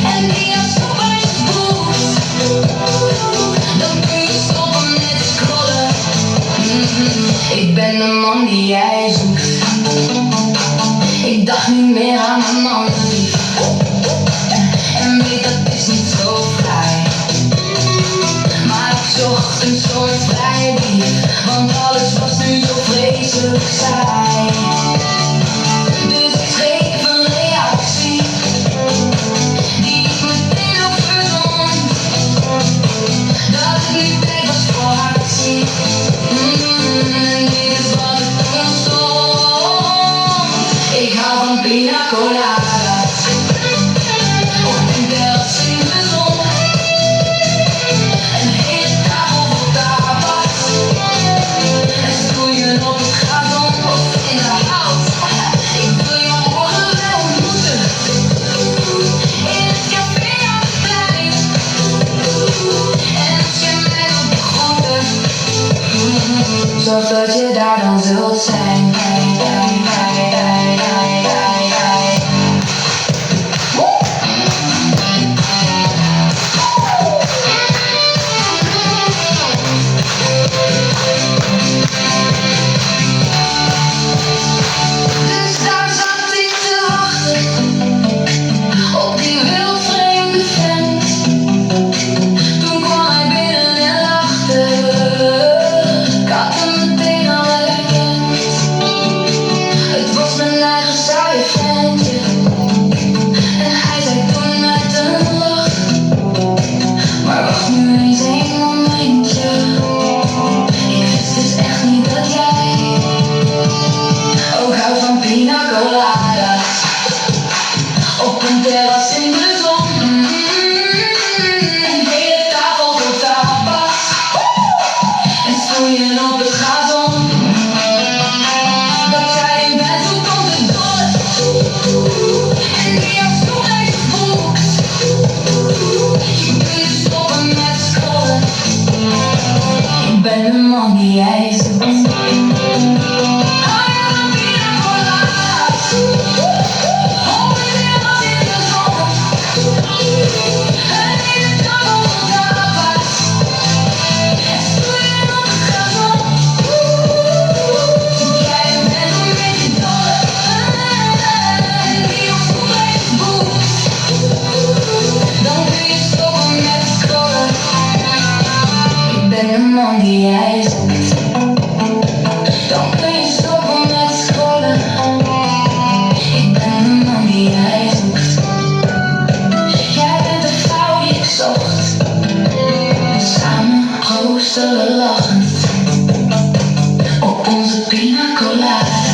En die had stoppers boots. Dan kun je stoppen met scrollen. Ik ben de man die jij zoekt. Ik dacht niet meer aan mijn man. En weet dat is niet zo vrij. Maar ik zocht een soort vrijbrief, want alles was nu zo vreselijk saai. Dus ik schreef een reactie, die ik meteen ook verzond. Dat het nu tijd was voor actie. En dit is wat ik toen stond. Ik hou van pina coladas. Op een terras in de zon. Een hele tafel vol tapas. En stoeien op het gazon of in de hout. Ik wil je morgen wel ontmoeten. In het café aan het plein. En als je mij wilt begroeten, zorg dat je daar dan zult zijn. Dus daar zat ik te wachten op die wildvreemde vent. Toen kwam hij binnen en lachte. Ik had hem meteen al herkend. Het was mijn eigen saaie ventje. En hij zei toen met een lach: maar wacht nu eens een momentje. Ik wist dus echt niet dat jij ook houdt van pina coladas. Op een terras in de zon. Een hele tafel vol tapas. En stoeien op het gazon. Dat jij een bent, hoe komt het door? En die had stoelreis geboekt. Je kunt stoppen met scrollen. Ik ben de man die jij zoekt. Hou je van pina coladas? Op een terras in de zon. Een hele tafel vol tapas. En stoeien op het gazon. Jij bent een beetje dol. En die had stoelreis geboekt. Dan kun je stoppen met scrollen. Ik ben de man die jij zoekt. Dan kun je stoppen met scrollen. Ik ben de man die jij zoekt. Jij bent de vrouw die ik zocht. Samen proosten we lachend op onze pina coladas.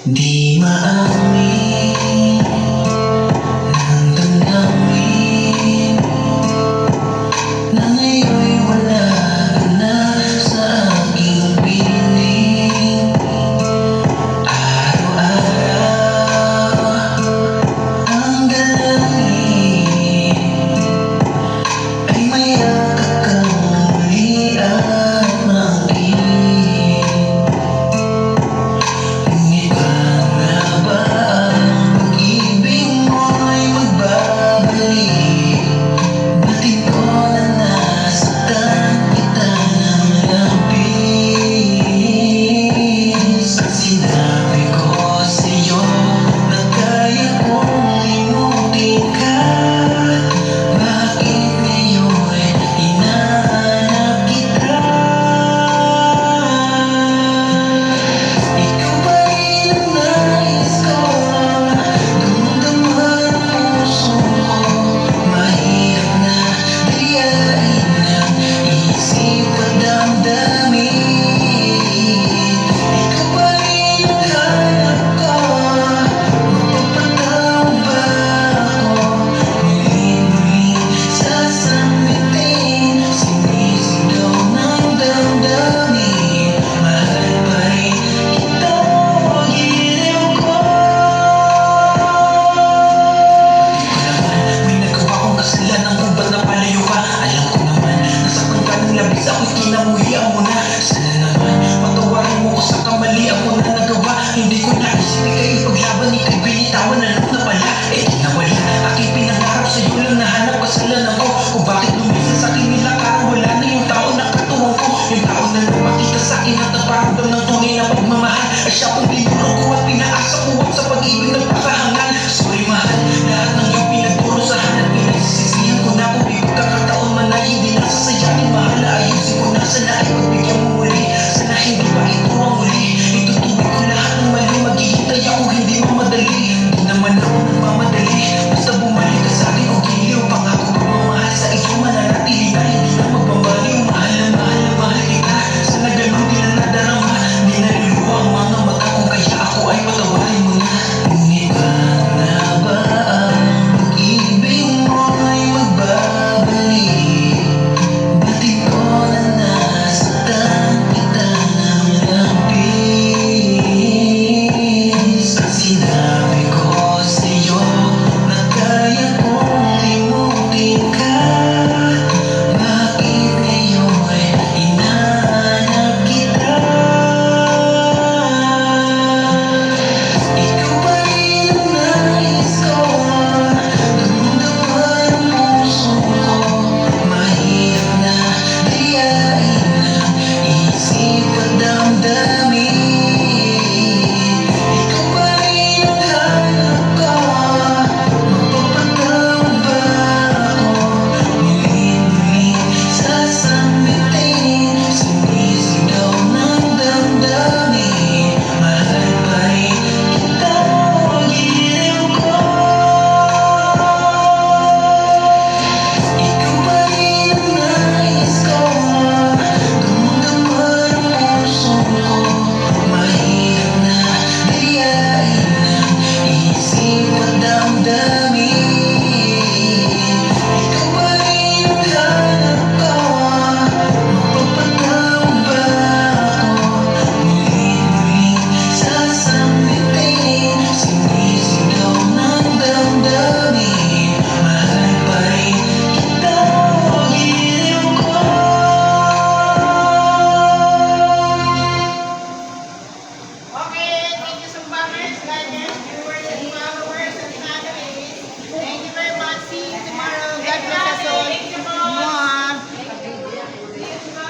Di maamin ng damdamin na ngayon'y wala ka na sa aking piling. Araw-araw ang dalangin ay mayakap kang muli at maangkin. Ngunit paano ba ang pag-ibig mo'y magbabalik? Batid ko na nasaktan kita ng labis. Ang sinabi ko sa'yo na kaya kong limutin ka, bakit ngayon'y hinahanap kita? Ikaw pa rin ang nais ko, damang-dama ang puso ko. Mahirap na dayain ang isip at damdamin. Ikaw pa rin ang hanap ko, mapapatawag ba ako? Muli-muling sasagutin, sinisigaw ng damdamin. Mahal pa rin kita, pag-ibig ko. May nagawa kong kasalanan kung ba't napalayo ka. Alam ko naman, nasaktan ka ng labis, ako'y kinamuhian mo na. Sana naman, patawarin mo ko sa kamalian ko na nagawa. Hindi ko naisip ika'y ipaglaban, ika'y binitawan, alam na pala, di nawala. Aking pinangarap sa'yo lang nahanap kasalanan ko. Kung bakit lumisan sa'kin nilakaran, wala na yung tao na katuwang ko. Yung tao na nagpakita sa'kin at nagparamdam ng tunay na pagmamahal, ay siya kong